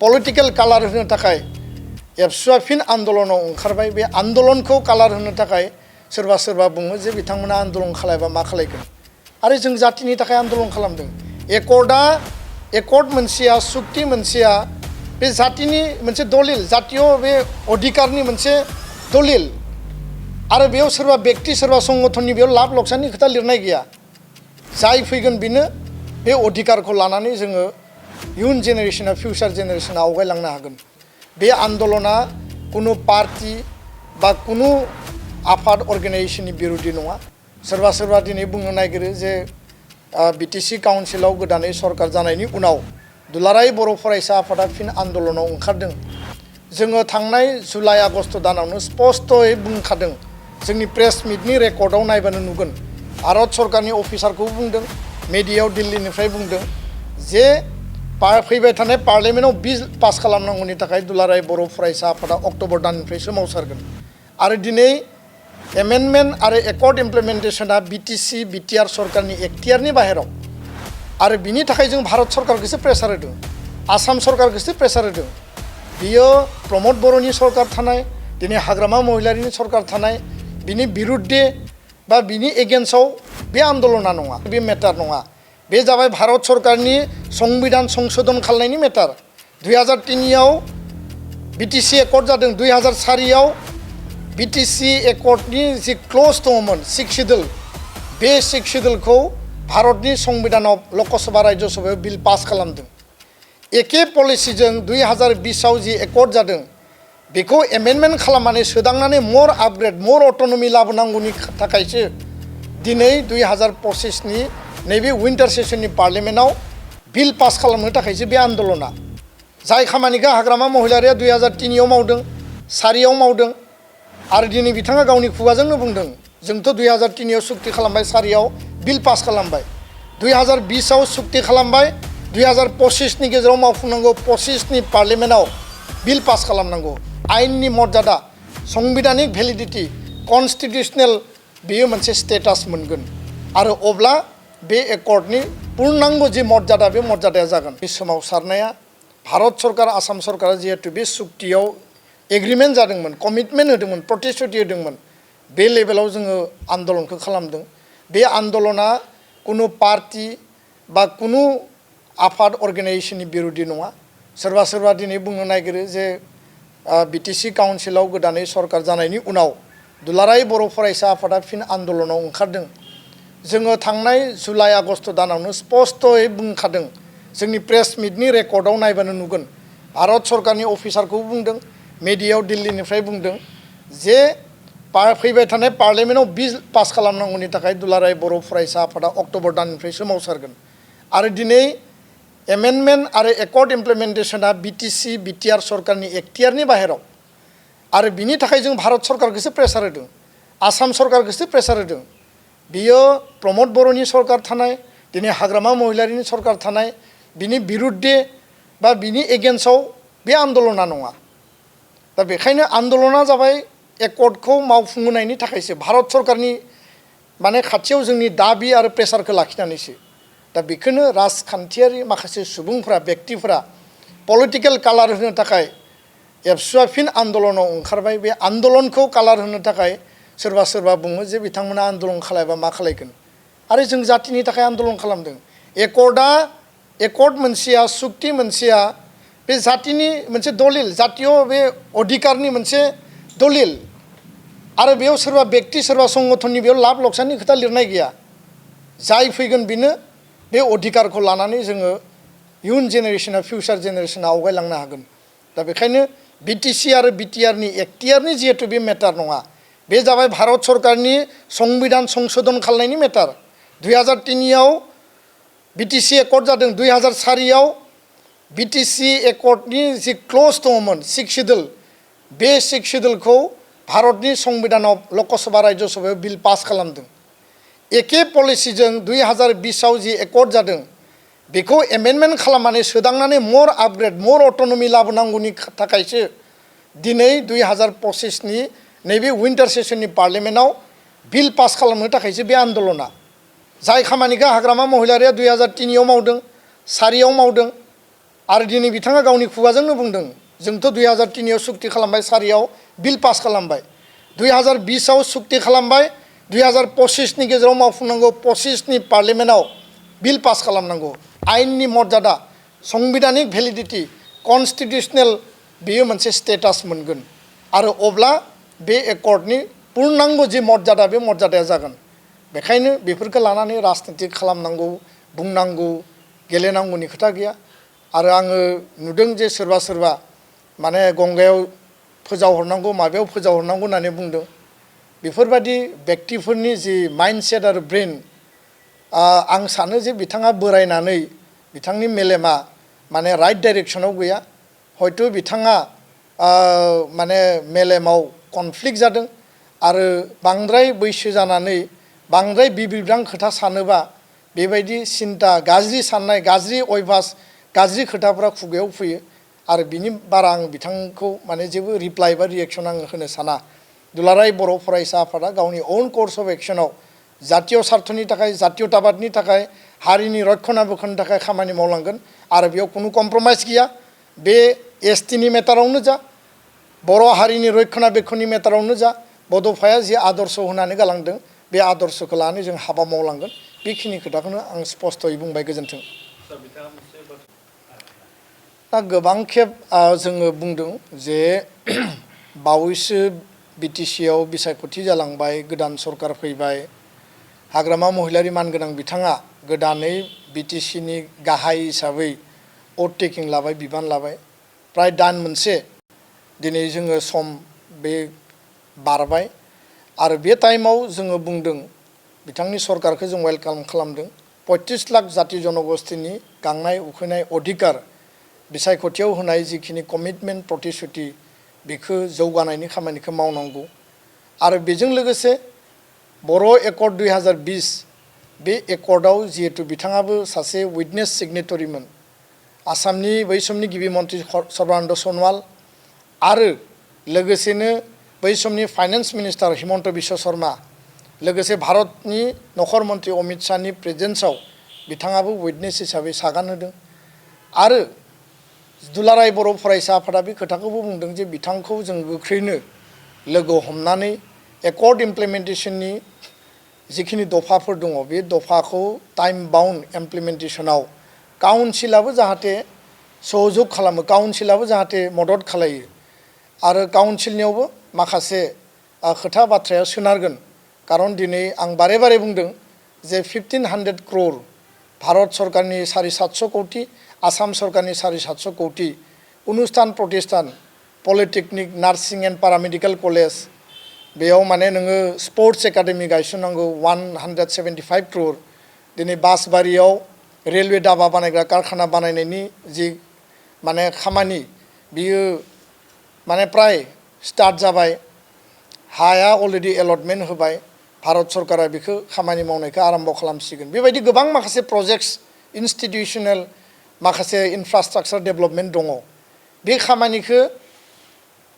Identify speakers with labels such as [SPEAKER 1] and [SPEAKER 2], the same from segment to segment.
[SPEAKER 1] Political कालार होनो थाखाय एबसुआ फिन आन्दलनाव ओंखारबाय। बे आन्दलनखौ कालार होनो थाखाय सोरबा सोरबा बुङो जे बिथांमोना आन्दलन खालायबा मा खालायगोन आरो जों जातिनि थाखाय आन्दलन खालामदों। एकर्ड मोनसेया सुक्ति मोनसेया बे जातिनि मोनसे दलिल, जातीय बे अधिकारनि मोनसे दलिल आरो बेयाव सोरबा व्यक्ति सोरबा संगठननि बेयाव लाब लक्साननि खोथा लिरनाय गैया। जाय फैगोन बेनो बे अधिकारखौ लानानै जोङो इयुन जेनेरेशना फिउचार जेनेरेशना आवगायलांनो हागोन। बे आन्दलना कुनु पार्टी बा कुनु आफाद अर्गेनाइजेशननि बिरुद्धि नङा। सोरबा सोरबा दिनै बुंनो नागिरो जे बिटिसि काउन्सिलाव गोदानै सरकार जानायनि उनाव दुलाराय बर' फरायसा आफादा फिन आन्दलनाव ओंखारदों। जोङो थांनाय जुलाइ आगस्ट दानावनो स्पष्टयै बुंखादों। जोंनि प्रेस मिटनि रेकर्डआव नायबानो नुगोन। भारत सरकारनि अफिसारखौ बुंदों, मेडियायाव दिल्लीनिफ्राय बुंदों जे फैबाय थानाय पार्लियामेन्टआव बिल पास खालामनांगौनि थाखाय दुलाराय बर' फरायसा आफादा अक्ट'बर दाननिफ्राय सोमावसारगोन। आरो दिनै एमेन्डमेन्ट आरो एकर्ड इमप्लिमेन्टेशना बिटिसि बिटिआर सरकारनि एखतियारनि बाहेराव आरो बिनि थाखाय जों भारत सरकारखौसो प्रेसार होदों, आसाम सरकारखौसो प्रेसार होदों। बियो प्रमद बर'नि सरकार थानाय, दिनै हाग्रामा महिलारिनि सरकार थानाय, बिनि बिरुद्धे बा बिनि एगेन्स्टआव बे आन्दलना नङा, बे मेटार नङा। बे जाबाय भारत सरकारनि संबिधान संशोधन खालामनायनि मेटार। 2003आव बिटिसि एकर्ड जादों। 2004आव बिटिसि एकर्डनि जि क्लज दङमोन 6 शिड्युल, बे 6 शिड्युलखौ भारतनि संबिधानाव लकसभा राज्यसभायाव बिल पास खालामदों। एखे पलिसिजों 2020आव जि एकर्ड जादों बेखौ एमेन्डमेन्ट खालामनानै सोदांनानै मर आपग्रेड मर अट'नमि लाबोनांगौनि थाखायसो दिनै 2025नि नैबे विन्टार सेसननि पार्लियामेन्टआव बिल पास खालामनो थाखायसो बे आन्दलना। जाय खामानिखौ हाग्रामा महिलारिया 2003आव मावदों, 4आव मावदों आरो दिनै बिथाङा गावनि खुगाजोंनो बुंदों जोंथ' 2003आव सुक्ति खालामबाय, 4आव बिल पास खालामबाय, 2020आव सुक्ति खालामबाय, 2025नि गेजेराव मावफुंनांगौ, 25नि पार्लियामेन्टआव बिल पास खालामनांगौ। आइननि मर्यादा, संबिधानिक भेलिडिटि, कन्स्टिटिउसनेल बेयो मोनसे स्टेटास मोनगोन आरो अब्ला बे एकर्डनि पूर्णांग जि मर्यादा बे मर्यादाया जागोन। बे सोमावसारनाया भारत सरकार आसाम सरकारा जिहेतु बे सुक्तियाव एग्रिमेन्ट जादोंमोन, कमिटमेन्ट होदोंमोन, प्रतिश्रुति होदोंमोन, बे लेभेलाव जोङो आन्दलनखौ खालामदों। बे आन्दलना कुनु पार्टी बा कुनु आफाद अर्गेनाइजेशननि बिरुद्धि नङा। सोरबा सोरबा दिनै बुंनो नागिरो जे बिटिसि काउन्सिलाव गोदानै सरकार जानायनि उनाव दुलाराय बर' फरायसा आफादा फिन आन्दलनाव ओंखारदों। जोङो थांनाय जुलाइ आगस्ट दानावनो स्पष्टयै बुंखादों। जोंनि प्रेस मिटनि रेकर्डआव नायबानो नुगोन। भारत सरकारनि अफिसारखौ बुंदों, मेडियायाव दिल्लीनिफ्राय बुंदों जे फैबाय थानाय पार्लियामेन्टआव बिल पास खालामनांगौनि थाखाय दुलाराय बर' फरायसा आफादा अक्ट'बर दाननिफ्राय सोमावसारगोन। आरो दिनै एमेन्डमेन्ट आरो एकर्ड इमप्लिमेन्टेशना बिटिसि बिटिआर सरकारनि एखतियारनि बाहेराव आरो बिनि थाखाय जों भारत सरकारखौसो प्रेसार होदों, आसाम सरकारखौसो प्रेसार होदों। बियो प्रमद बर'नि सरकार थानाय, दिनै हाग्रामा महिलारिनि सरकार थानाय, बिनि बिरुद्धे बा बिनि एगेन्स्टआव बे आन्दलना नङा। दा बेखायनो आन्दलना जाबाय एकर्डखौ मावफुंहोनायनि थाखायसो, भारत सरकारनि माने खाथियाव जोंनि दाबि आरो प्रेसारखौ लाखिनानैसो। दा बेखौनो राजखान्थियारि माखासे सुबुंफोरा व्यक्तिफोरा पलिटिकल कालार होनो थाखाय एबसुआ फिन आन्दलनाव ओंखारबाय। बे आन्दलनखौ कालार होनो थाखाय सोरबा सोरबा बुङो जे बिथांमोना आन्दलन खालायबा मा खालायगोन आरो जों जातिनि थाखाय आन्दलन खालामदों। एकर्ड मोनसेया सुक्ति मोनसेया बे जातिनि मोनसे दलिल, जातीय बे अधिकारनि मोनसे दलिल आरो बेयाव सोरबा व्यक्ति सोरबा संगठननि बेयाव लाब लक्साननि खोथा लिरनाय गैया। जाय फैगोन बेनो बे अधिकारखौ लानानै जोङो इयुन जेनेरेशना फिउचार जेनेरेशना आवगायलांनो हागोन। दा बेखायनो बिटिसि आरो बिटिआरनि एखतियारनि जिहेतु बे मेटार नङा, बे जाबाय भारत सरकारनि संबिधान संशोधन खालामनायनि मेटार। 2003आव बिटिसि एकर्ड जादों। 2004आव बिटिसि एकर्डनि जि क्लज दङमोन 6 शिड्युल, बे 6 शिड्युलखौ भारतनि संबिधानाव लकसभा राज्यसभायाव बिल पास खालामदों। एखे पलिसिजों 2020आव जि एकर्ड जादों बेखौ एमेन्डमेन्ट खालामनानै सोदांनानै मर आपग्रेड मर अट'नमि लाबोनांगौनि थाखायसो दिनै 2025नि नैबे विन्टार सेसननि पार्लियामेन्टआव बिल पास खालामनो थाखायसो बे आन्दलना। जाय खामानिखौ हाग्रामा महिलारिया 2003आव मावदों, 4आव मावदों आरो दिनै बिथाङा गावनि खुगाजोंनो बुंदों जोंथ' 2003 आव सुक्ति खालामबाय 4 आव बिल पास खालामबाय 2020 आव सुक्ति खालामबाय 2025 नि गेजेराव मावफुंनांगौ 25 नि पार्लियामेन्टआव बिल पास खालामनांगौ आइननि मर्यादा संबिधानिक भेलिडिटि कन्स्टिटिउसनेल बेयो मोनसे स्टेटास मोनगोन आरो अब्ला बे एकर्डनि पूर्णांग जि मर्यादा बे मर्यादाया जागोन बेखायनो बेफोरखौ लानानै राजनिति खालामनांगौ बुंनांगौ गेलेनांगौनि खोथा गैया आरो आङो नुदों जे सोरबा सोरबा माने गंगायाव फोजावहरनांगौ माबायाव फोजावहरनांगौ होननानै बुंदों बेफोरबायदि व्यक्तिफोरनि जि माइन्डसेट आरो ब्रेन आं सानो जे बिथाङा बोरायनानै बिथांनि मेलेमा माने राइट डाइरेक्सनाव गैया हयथ' बिथाङा माने मेलेमाव कनफ्लिक्ट जादों आरो बांद्राय बैसो जानानै बांद्राय बिबिरां खोथा सानोबा बेबायदि सिन्ता गाज्रि साननाय गाज्रि अयभास गाज्रि खोथाफोरा खुगायाव फैयो आरो बिनि बारा आं बिथांखौ माने जेबो रिप्लाइ बा रिएक्सन आं होनो साना दुलाराय बर' फरायसा आफादा गावनि ओन कर्स अफ एक्शनाव जातीय स्वार्थनि थाखाय जातीयताबादनि थाखाय हारिनि रक्षणाबेक्षणनि थाखाय खामानि मावलांगोन आरो बेयाव कुनु कम्प्रमाइज गैया बे एसटिनि मेटारावनो जा बर' हारिनि रक्षणाबेक्षणनि मेटारावनो जा बड'फाया जि आदर्श होनानै गालांदों बे आदर्शखौ लानानै जों हाबा मावलांगोन बेखिनि खोथाखौनो आं स्पष्टयै बुंबाय गोजोन्थों दा गोबां खेब जोङो बुंदों जे बावैसो बिटिसि आव बिसायख'थि जालांबाय गोदान सरकार फैबाय हाग्रामा महिलारि मानगोनां बिथाङा गोदानै बिटिसिनि गाहाय हिसाबै अथ टेकिं लाबाय बिबान लाबाय प्राय दान मोनसे दिनै जोङो सम बे बारबाय आरो बे टाइमाव जोङो बुंदों बिथांनि सरकारखौ जों वेलकाम खालामदों 35 लाख जाति जनगोष्ठीनि गांनाय उखैनाय अधिकार बिसायख'थियाव होनाय जिखिनि कमिटमेन्ट प्रतिश्रुति बेखौ जौगानायनि खामानिखौ मावनांगौ आरो बेजों लोगोसे बर' एकर्ड 2020 बे एकर्डआव जिहेतु बिथाङाबो सासे उइटनेस सिगनेटरिमोन आसामनि बै समनि गिबि मन्त्रि सर्बानन्द सनवाल आरो लोगोसेनो बै समनि फाइनेन्स मिनिस्टार हिमन्त बिश्व शर्मा लोगोसे भारतनि नखर मन्त्रि अमित शाहनि प्रेजेन्सआव बिथाङाबो उइटनेस हिसाबै सागान होदों आरो दुलाराय बर' फरायसा आफादा बे खोथाखौबो बुंदों जे बिथांखौ जों गोख्रैनो लोगो हमनानै एकर्ड इमप्लिमेन्टेसननि जिखिनि दफाफोर दङ बे दफाखौ टाइम बाउन्ड इमप्लिमेन्टेसनाव काउन्सिलाबो जाहाथे सहयोग खालामो काउन्सिलाबो जाहाथे मदद खालायो आरो काउन्सिलनियावबो माखासे खोथा बाथ्राया सोनारगोन खारन दिनै आं बारे बारे बुंदों जे 1500 crore भारत सरकारनि 750 कोटी आसाम सरकारनि 750 कोटी अनुष्ठान प्रतिष्ठान polytechnic nursing and paramedical college बेयाव माने नोङो स्पोर्ट्स एकाडेमि गायसननांगौ 175 crore दिनै बासबारियाव रेलवे दाबा बानायग्रा कारखाना बानायनायनि जि माने खामानि बियो माने प्राय स्टार्ट जाबाय हाया अलरेडि एलटमेन्ट होबाय भारत सरकारा बेखौ खामानि मावनायखौ आरम्भ खालामसिगोन बेबायदि गोबां माखासे प्रजेक्ट्स इन्स्टिटिउसनेल माखासे इनफ्रास्ट्राक्चार डेभेलपमेन्ट दङ बे खामानिखौ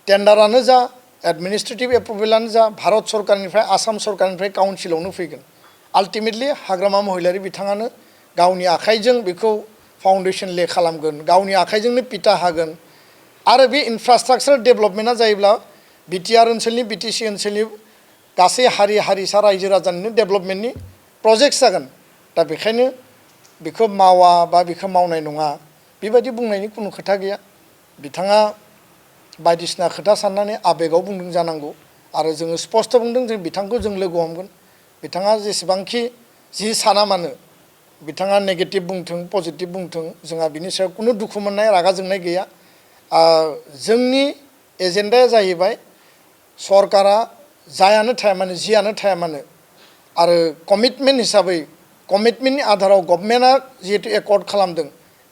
[SPEAKER 1] टेन्डारानो जा एडमिनिस्ट्रेटिभ एप्रुभेलानो जा भारत सरकारनिफ्राय आसाम सरकारनिफ्राय काउन्सिलावनो फैगोन आल्टिमेटलि हाग्रामा महिलारि बिथाङानो गावनि आखाइजों बेखौ फाउन्डेसन ले खालामगोन गावनि आखाइजोंनो पिटा हागोन आरो बे इनफ्रास्ट्राक्चार डेभेलपमेन्टआ जायोब्ला बिटिआर ओनसोलनि बिटिसि ओनसोलनि गासै हारि हारिसा रायजो राजानिनो डेभेलपमेन्टनि प्रजेक्ट जागोन दा बेखायनो बेखौ मावा बा बेखौ मावनाय नङा बेबायदि बुंनायनि कुनु खोथा गैया बिथाङा बायदिसिना खोथा साननानै आबेगाव बुंदों जानांगौ आरो जोङो स्पष्ट बुंदों जों बिथांखौ जों लोगो हमगोन बिथाङा जेसेबांखि जि साना मानो बिथाङा नेगेटिभ बुंथों पजिटिभ बुंथों जोंहा बिनि सायाव कुनु दुखु मोननाय रागा जोंनाय गैया जोंनि एजेन्डाया जाहैबाय सरकारा जायानो थाया मानो जियानो थाया मानो आरो कमिटमेन्ट हिसाबै कमिटमेन्टनि आधाराव गभर्नमेन्टआ जिहेतु एकर्ड खालामदों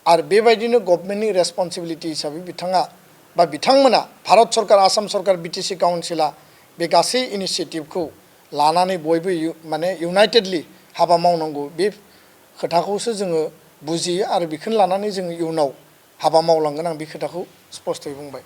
[SPEAKER 1] आरो बेबायदिनो गभर्नमेन्टनि रेसपन्सिबिलिटि हिसाबै बिथाङा बा बिथांमोना भारत सरकार आसाम सरकार बिटिसि काउन्सिला बे गासै इनिसिएटिभखौ लानानै बयबो माने इउनाइटेडलि हाबा मावनांगौ बे खोथाखौसो जोङो बुजियो आरो बेखौनो लानानै जोङो इयुनाव हाबा मावलांगोन आं बे खोथाखौ स्पष्टयै बुंबाय